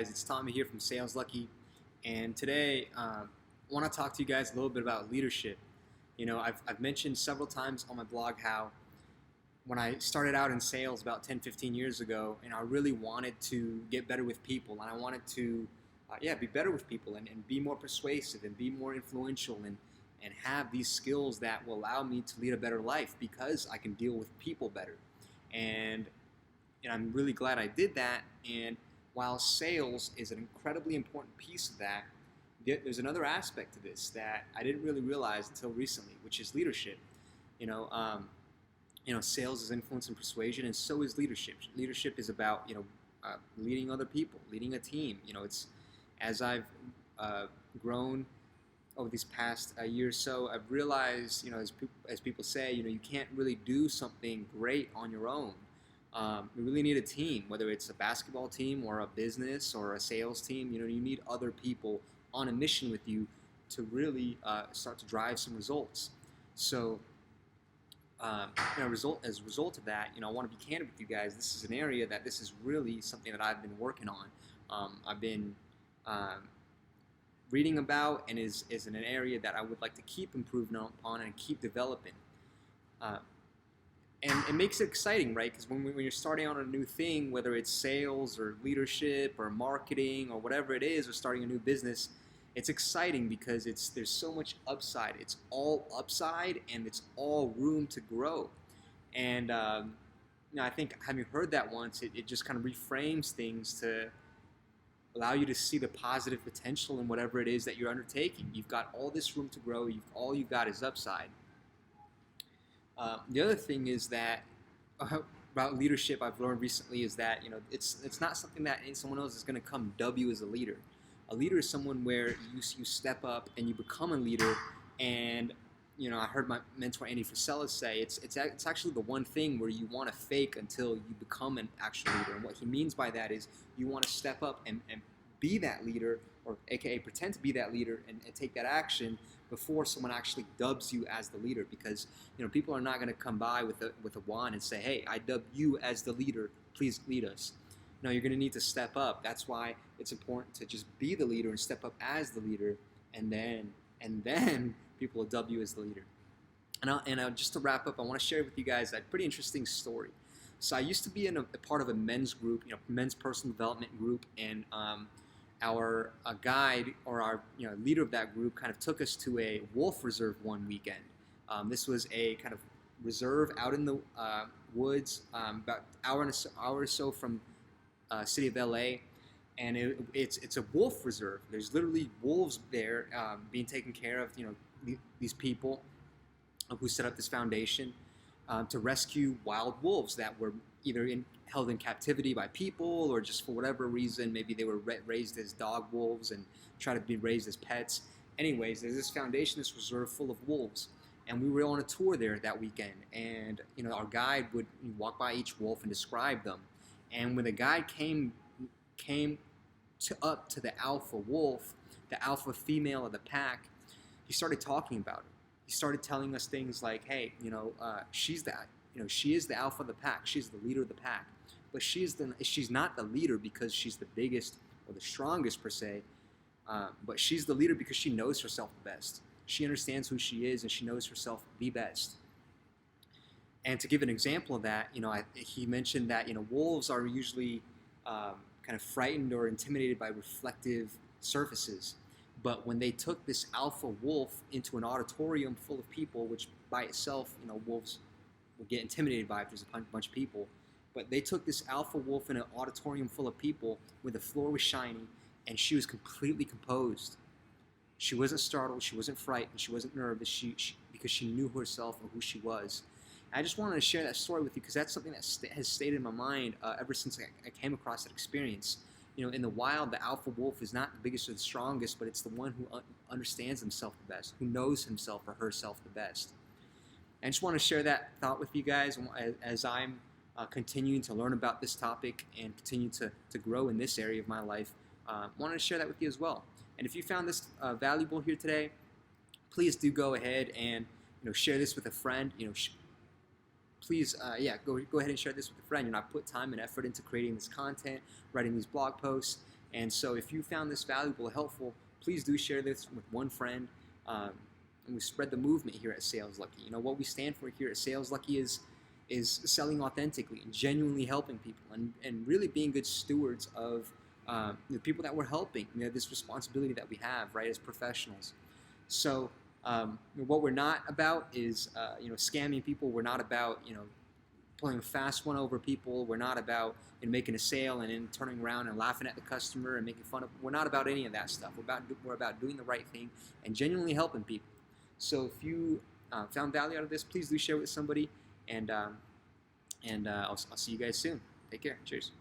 guys? It's Tommy here from Saleslucky, and today I want to talk to you guys a little bit about leadership. I've mentioned several times on my blog how when I started out in sales about 10, 15 years ago, and I really wanted to get better with people, and I wanted to be better with people and be more persuasive and be more influential and have these skills that will allow me to lead a better life because I can deal with people better. And I'm really glad I did that. And while sales is an incredibly important piece of that, there's another aspect to this that I didn't really realize until recently, which is leadership. You know, um, Sales is influence and persuasion, and so is leadership. Leadership is about leading other people, leading a team. It's as I've grown over these past year or so, I've realized, as people say, you can't really do something great on your own. You really need a team, whether it's a basketball team or a business or a sales team. You need other people on a mission with you to really start to drive some results. So, as a result of that, I want to be candid with you guys. This is an area that this is really something that I've been working on. I've been reading about, and is in an area that I would like to keep improving upon and keep developing. And it makes it exciting, right? Because when you're starting on a new thing, whether it's sales or leadership or marketing or whatever it is, or starting a new business, it's exciting because there's so much upside. It's all upside, and it's all room to grow. And I think having heard that once, it just kind of reframes things to allow you to see the positive potential in whatever it is that you're undertaking. You've got all this room to grow. All you've got is upside. The other thing is that about leadership I've learned recently is that it's not something that someone else is going to come dub you as a leader. A leader is someone where you step up and you become a leader. And I heard my mentor Andy Frisella say it's actually the one thing where you want to fake until you become an actual leader. And what he means by that is you want to step up and be that leader, or aka pretend to be that leader and take that action before someone actually dubs you as the leader. Because people are not going to come by with a wand and say, hey, I dub you as the leader, please lead us. No, you're going to need to step up. That's why it's important to just be the leader and step up as the leader, and then people will dub you as the leader. And just to wrap up, I want to share with you guys a pretty interesting story. So I used to be a part of a men's group, men's personal development group, and our guide, or our leader of that group, kind of took us to a wolf reserve one weekend. This was a kind of reserve out in the woods, about an hour or so from city of LA, and it's a wolf reserve. There's literally wolves there being taken care of. These people who set up this foundation to rescue wild wolves that were either held in captivity by people, or just for whatever reason, maybe they were raised as dog wolves and try to be raised as pets. Anyways, there's this foundation, this reserve full of wolves, and we were on a tour there that weekend. And our guide would walk by each wolf and describe them. And when the guide came up to the alpha wolf, the alpha female of the pack, he started talking about it. He started telling us things like, hey, she is the alpha of the pack. She's the leader of the pack. But she's not the leader because she's the biggest or the strongest per se. But she's the leader because she knows herself the best. She understands who she is, and she knows herself the best. And to give an example of that, he mentioned that wolves are usually kind of frightened or intimidated by reflective surfaces. But when they took this alpha wolf into an auditorium full of people, which by itself, wolves will get intimidated by if there's a bunch of people. But they took this alpha wolf in an auditorium full of people where the floor was shiny, and she was completely composed. She wasn't startled, she wasn't frightened, she wasn't nervous, because she knew herself and who she was. I just wanted to share that story with you because that's something that has stayed in my mind ever since I came across that experience. In the wild, the alpha wolf is not the biggest or the strongest, but it's the one who understands himself the best, who knows himself or herself the best. I just want to share that thought with you guys as I'm continuing to learn about this topic and continue to grow in this area of my life. Wanted to share that with you as well. And if you found this valuable here today, please do go ahead and share this with a friend. Please, go ahead and share this with a friend. I put time and effort into creating this content, writing these blog posts, And so if you found this valuable, helpful, please do share this with one friend. And we spread the movement here at Saleslucky. You know, what we stand for here at Saleslucky is selling authentically and genuinely helping people, and really being good stewards of the people that we're helping. You know, this responsibility that we have, right, as professionals. So what we're not about is scamming people. We're not about pulling a fast one over people. We're not about making a sale and then turning around and laughing at the customer and making fun of. We're not about any of that stuff. We're about doing the right thing and genuinely helping people. So if you found value out of this, please do share with somebody, and I'll see you guys soon. Take care. Cheers.